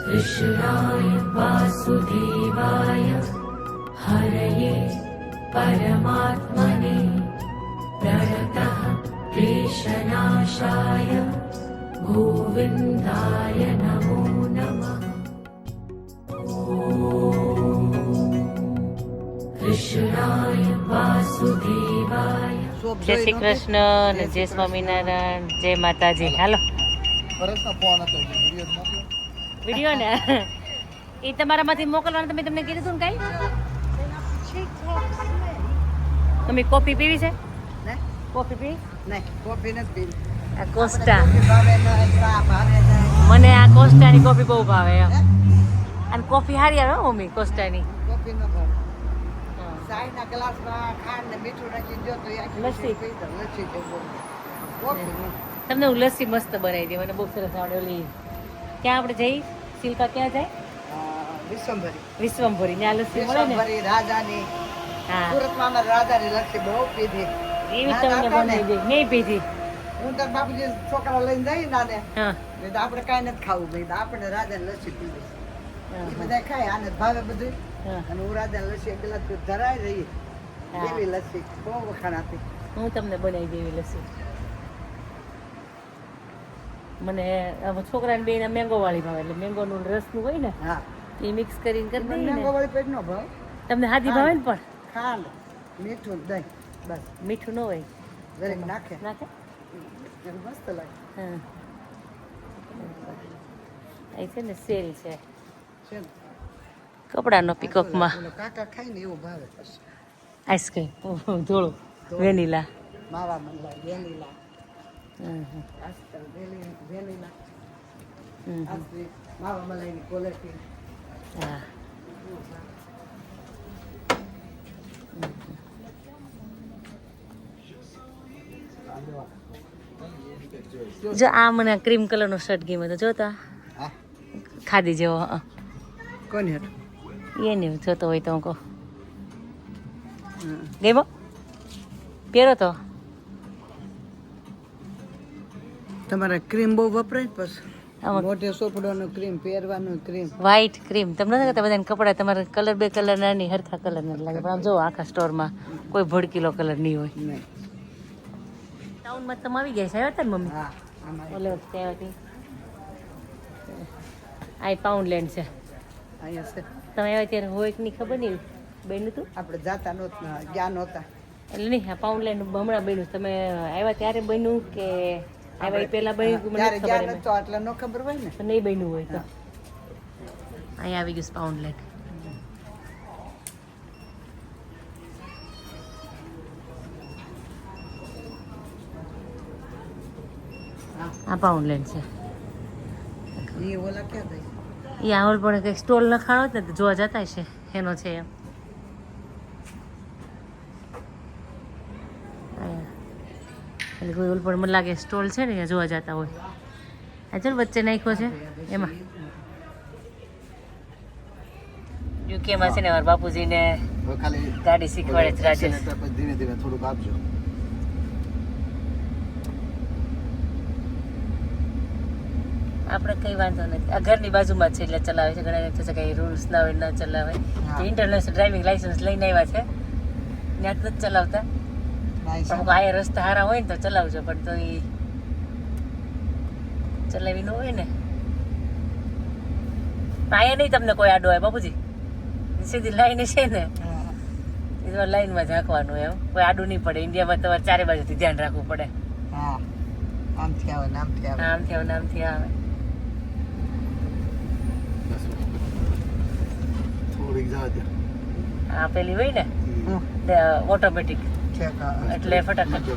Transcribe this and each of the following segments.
कृष्णाय वासुदेवाय हरये परमात्मने प्रणतः क्लेशनाशाय गोविन्दाय नमो नमः। कृष्णाय वासुदेवाय। જય શ્રી કૃષ્ણ ને જય સ્વામિનારાયણ, જય માતાજી. હાલો વિડીયો ને એ તમારામાંથી મોકલવાનું તમે તમને કીધું હતું ને કઈ તમે કોફી પીવી છે? Coffee PV? નહીં, કોફી નથી પીવી. આ કોસ્ટા, ભાવે મને આ કોસ્ટાની કોફી બહુ ભાવે એમ. અને કોફી સારી આવે હો મમ્મી કોસ્ટાની. કોફી ન ભાવે. ચાયના ગ્લાસમાં ખાંડ ને મીઠું નાખી દો તો આખી લસ્સી પી દો. લસ્સી જેવું. કોફી નહીં. તમને હું લસ્સી મસ્ત બનાવી દે, મને બહુ સરસ આવડે. ઓલી ક્યાં આપણે જઈ શિલ્પા ક્યાં જાય? વિશ્વંભરી. વિશ્વંભરી ત્યાં લસ્સી મળે ને. વિશ્વંભરી રાજાની. હા સુરતમાં અમારે રાજાની લસ્સી બહુ પીધી. એવી તમને બનાવી દે. નહીં પીધી. હું તો બાપુજી છોકરા લઈને જઈ નાને હા એટલે આપણે કાંઈ નથી ખાવું ભાઈ, આપણે રાજાની લસ્સી પીવી. એ બધા ખાય, આને ભાવે બધું. હા. અને હું રાજાની લસ્સી એક ગ્લાસ ધરાઈ રહી. હા. એવી લસ્સી બહુ વખાણાતી. હું તમને બનાવી દેવી લસ્સી. મને છોકરાને બેને મેંગો વાળી ભાવે, એટલે મેંગોનું રસનું હોય ને હા, એ મિક્સ કરીને કરી દઈએ મેંગો ને. વાળી પેટ નો ભાવ. તમને હાદી ભાવે ને પણ ખાંડ, મીઠું, દહીં, બસ મીઠું ન હોય દરેક નાખે. નાખે. એટલે મસ્ત લાગે. હા અહીં છે ને સેલ છે છે ને? કપડાનો પિકઅપમાં. પેલો કાકા ખાય ને એવું ભાવે પછી. આઈસ્ક્રીમ ધોળું વેનીલા. માવા મલાઈ, vanilla, hmm vanilla, hmm. Ice cream, માવા મલાઈની ક્વોલિટી. હા જો આ મને ક્રીમ કલરનો શર્ટ ગમ્યો તો જોતા હા, ખાદી જેવો. હા કોની હેઠ? એને જોતો હોય તો હું કહું ગમ્યો પહેરો તો. તમારે ક્રીમ બહુ વપરાય પછી આમાં મોઢે સોપડવાનું ક્રીમ, પહેરવાનું ક્રીમ. વ્હાઈટ ક્રીમ તમને નથી કહેતા બધાને કપડા તમારે કલર બે કલરના નહીં, હરખા કલર નથી લાગે. પણ આમ જો આખા સ્ટોરમાં કોઈ ભડકીલો કલર નહીં હોય. નહીં. ટાઉનમાં તમે આવી ગયા છે, આવ્યા હતા ને મમ્મી? હા, આમાં ઓલે વખતે આવ્યા હતી. આ પાઉન્ડલેન્ડ છે. અહીંયા છે. તમે આવ્યા ત્યારે હોય કે નહીં ખબર નહીં, બન્યું હતું આપણે જાતા નહોતા, જ્ઞાન નહોતા. એટલે નહીં. આ પાઉન્ડલેન્ડ હમણાં બન્યું. તમે આવ્યા ત્યારે બન્યું કે આવ્યા એ પહેલા બન્યું? મને ત્યારે નથી જ્ઞાન ખબર. નહોતો એટલે ન ખબર હોય ને. તો નહીં બન્યું હોય તો અહીંયા આવી ગયું પાઉન્ડલેન્ડ. આ પાઉન્ડલેન્ડ છે. એ ઓલા ક્યાં થાય? એ આવલ પણ કંઈક સ્ટોલ લખાણો જ ને તો જોવા જતા છે એનો છે એમ. એટલે કોઈ ઓલ પણ મને લાગે સ્ટોલ છે ને ત્યાં જોવા જતા હોય. આ ચાલ વચ્ચે નાખ્યો છે એમાં. યુકેમાં છે ને મારા બાપુજીને ખાલી ગાડી શીખવાડે છે રાજેશ. ધીમે ધીમે થોડુંક આપજો. આપણે કઈ વાંધો નથી. આ ઘરની બાજુમાં જ છે એટલે ચલાવે છે. ઘણા થશે કઈ રૂલ્સ ના હોય ના ચલાવે. ઇન્ટરનેશનલ ડ્રાઇવિંગ લાઇસન્સ લઈને આવ્યા છે, ત્યાં જ ચલાવતા. પણ આ રસ્તા સારા હોય ને તો ચલાવજો, પણ તો એ ચલાવી ન હોય ને. અહીંયા નહીં તમને કોઈ આડો હોય બાપુજી, સીધી લાઈન છે ને એ તમારે લાઈનમાં જ હાંકવાનું એમ. કોઈ આડું નહીં પડે. ઇન્ડિયામાં તમારે ચારે બાજુથી ધ્યાન રાખવું પડે. હા, આમથી આવે ને આમથી આવે. આમથી આવે ને આમથી આવે. થોડીક જવા દે. આ પેલી હોય ને ઓટોમેટિક એટલે ફટાફટ.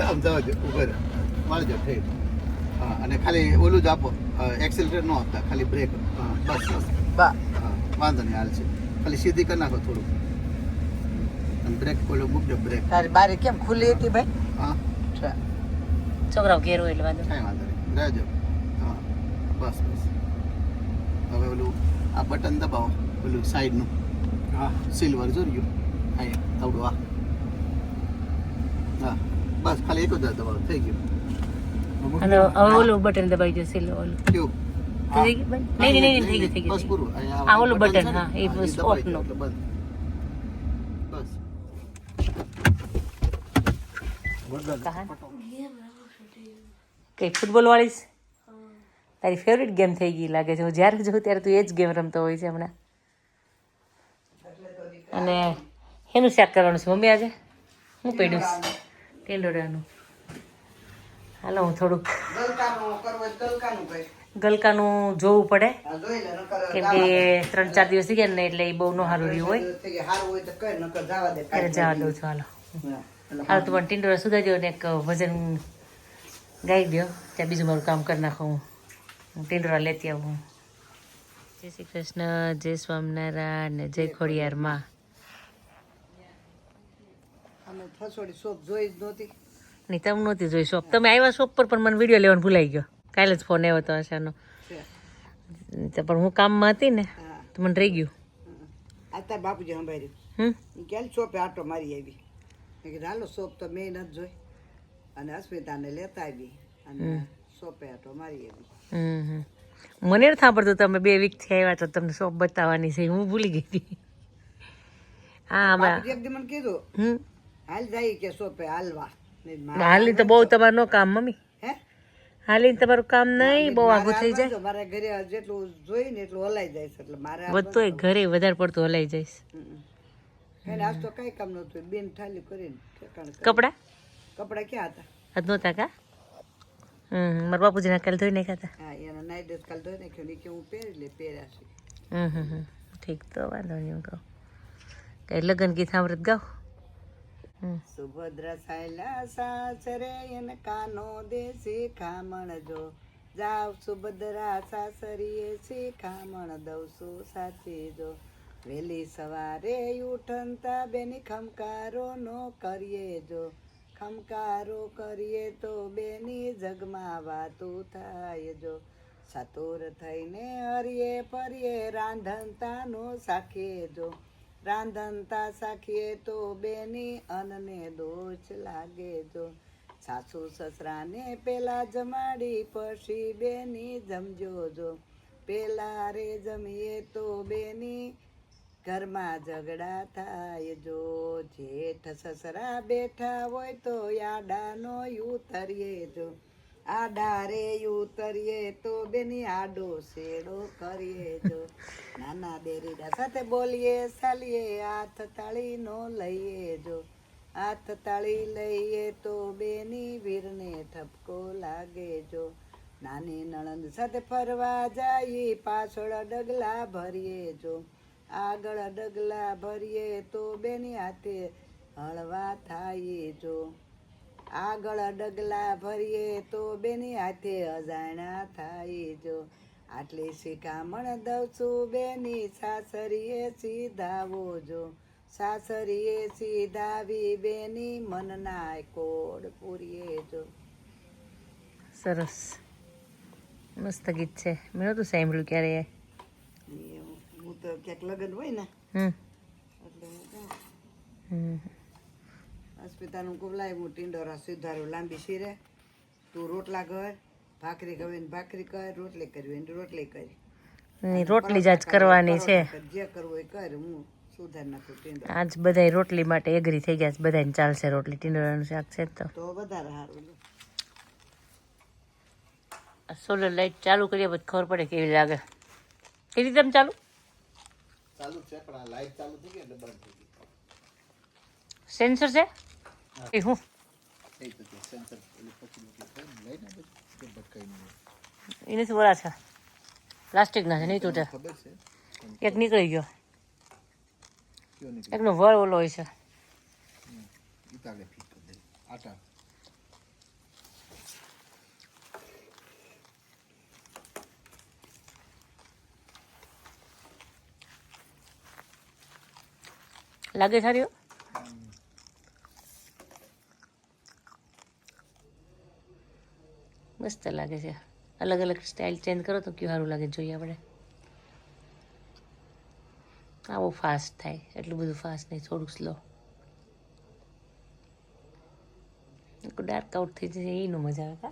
આમ જવા દે, ઉપર મારજો ઠીક. હા, અને ખાલી ઓલું જ આપો, એક્સિલરેટર નો આપતા, ખાલી બ્રેક. બસ બસ બા, વાંધો નહીં, હાલ છે. ખાલી સીધી કરી નાખો થોડું, અને બ્રેક ઓલું મૂકજો. બ્રેક તારી બારી કેમ ખુલ્લી હતી ભાઈ? હા, છોકરાઓ ઘેર હોય એટલે વાંધો કાંઈ વાંધો નહીં, રહેજો. હા, બસ બસ. હવે ઓલું આ બટન દબાવો, ઓલું સાઈડનું. હા, સિલ્વર જોયું. હા, આવડું. હા, બસ ખાલી એક જ દબાવો, થઈ ગયું. અને હવે ઓલું બટન દબાઈ જશે. ઓલું કયું? થઈ ગઈ બંધ? નહીં નહીં નહીં થઈ ગઈ થઈ બસ ગઈ પૂરું. અહીંયા આ ઓલું બટન, છે ને? હા, એ હા, બસ દબાઈ off ગયું નું. એટલે બંધ. બસ કહાન કઈ ફૂટબોલ વાળી છે? તારી ફેવરેટ ગેમ થઈ ગઈ લાગે છે. હું જ્યારે જોઉં ત્યારે તું એ જ ગેમ રમતો હોય છે હમણાં. અને એનું શાક કરવાનું છે મમ્મી આજે? હું પડ્યું છે ટેંડોળાનું. હાલો હું થોડુંક ગલકાનું જોવું પડે કેમ કે 3-4 દિવસ થઈ ગયા ને એટલે એ બહુ ન સારું રહ્યું હોય ત્યારે જવા દઉં છું. હાલો હાલો તો પણ ટીંડોળા સુધારી દો ને એક વજન ગાઈ દો ત્યાં બીજું મારું કામ કરી નાખો. હું ટીંડોળા લેતી આવું. જય શ્રી કૃષ્ણ, જય સ્વામિનારાયણ ને જય ખોડિયાર માં. નહીં તમે નહોતી જોઈ શોપ. તમે આવ્યા શોપ પર પણ મને વિડીયો લેવાનું ભૂલાઈ ગયો. કાલે જ ફોન આવ્યો હતો આશાનો પણ હું કામમાં હતી ને તો મને રહી ગયું. અત્યારે બાપુજી સંભાળ્યું હમ ક્યાં શોપે આટો મારી આવી. મેં કીધું હાલો શોપ તો મેં નથી જોઈ અને અસ્મિતાને લેતા આવી અને શોપે આટો મારી આવી. મને નથી સાંભળતું તમે 2 વીકથી આવ્યા તો તમને શોપ બતાવવાની છે. હું ભૂલી ગઈ હતી. હા બાપુજી એક દી મને કીધું હાલ જાય કે શોપે હાલવા. હાલી તો બહુ તમારું નો કામ મમ્મી. હે હાલીને તમારું કામ નહીં બહુ આગું થઈ જાય. મારા ઘરે જેટલું જોઈ ને એટલું હલાઈ જાય છે એટલે મારે બધું ઘરે વધારે પડતું હલાઈ જઈશ. એને આજ તો કઈ કામ નતું બેન ઠાલી કરીને ઠેકાણ કપડા કપડા ક્યાં હતા? આજ નહોતા કા? મારા બાપુજીના કાલે ધોઈ નાખ્યા હતા. હા એના નાઈ ડ્રેસ કાલ ધોઈ નાખ્યો ને કે હું પહેરી લે પહેર્યા છે. ઠીક તો વાંધો નહીં. હું કહું કઈ લગ્ન ગીત સાંભળત ગાવ. સુભદ્રા સાયલા સાસરે એને કાનો દેશી ખામણ જો જાવ સુભદ્રા સાસરીએ શિખામણ દઉં છું સાચી જો વહેલી સવારે ઉઠનતા બેની ખમકારો નો કરીએ જો ખમકારો કરીએ તો બેની જગમાં વાતું થાય જો સાતુર થઈને હરીએ ફરીએ રાંધનતાનો સાખીએ જો રાંધનતા સાખીએ તો બેની અનને દોષ લાગે જો સાસુ સસરાને પેલા જમાડી પછી બેની જમજો જો પેલા રે જમીએ તો બેની ઘરમાં ઝઘડા થાય જો જેઠ સસરા બેઠા હોય તો આડાનો ઉતરીએ જો આડા રે ઉતરીએ તો બેની આડો શેડો કરીએ જો નાના દેરીડા સાથે બોલીએ ચાલીએ હાથ તાળી નો લઈએ જો હાથ તાળી લઈએ તો બેની વીરને ઠપકો લાગે જો નાની નણંદ સાથે ફરવા જાય પાછળ ડગલા ભરીએ જો આગળ ડગલા ભરીએ તો બેની હાથે હળવા થાય જો આગળ ડગલા ભરીએ તો બેની હાથે અજાણ્યા થાય જો આટલી શિખામણ દઉં છું બેની સાસરીએ સીધાવો જો સાસરીએ સીધાવી બેની મનના કોડ પૂરીએ જો. સરસ મસ્ત ગીત છે. મેં નહોતું સાંભળ્યું ક્યારે. હું તો ક્યાંક લગ્ન હોય ને એટલે હું ગાઉં. અસ્મિતાનું કુબલાય હું ટીંડોરા સુધારું લાંબી શીરે તું રોટલા કર ભાખરી કરવી ને ભાખરી કર રોટલી કરવી ને રોટલી કરી રોટલી જ આજ કરવાની છે. જે કરવું એ કર હું સુધાર નાખું ટીંડોરા. આજ બધા રોટલી માટે એગ્રી થઈ ગયા છે. બધાને ચાલશે રોટલી. ટીંડોળાનું શાક છે તો વધારે સારું. સોલર લાઈટ ચાલુ કરીએ પછી ખબર પડે કેવી લાગે. કેવી રીતે ચાલુ ચાલુ છે પણ આ લાઈટ ચાલુ થઈ ગઈ એટલે બંધ થઈ ગઈ. સેન્સર છે એ હું એ તો છે સેન્સર એટલે પછી લઈને પછી ભટકાઈ નહીં એ નથી બોલા છે પ્લાસ્ટિકના છે નહીં તૂટે. ખબર છે એક નીકળી ગયો. કયો નહીં એકનો વળ ઓલો હોય છે. ઉતારે ફીટ કરી દે આટા. લાગે સારી મસ્ત લાગે છે. અલગ અલગ સ્ટાઇલ ચેન્જ કરો તો કેવું સારું લાગે જોઈએ આપણે. આ બહુ ફાસ્ટ થાય. એટલું બધું ફાસ્ટ નહીં, થોડુંક સ્લો. ડાર્ક આઉટ થઈ જાય એનું મજા આવે.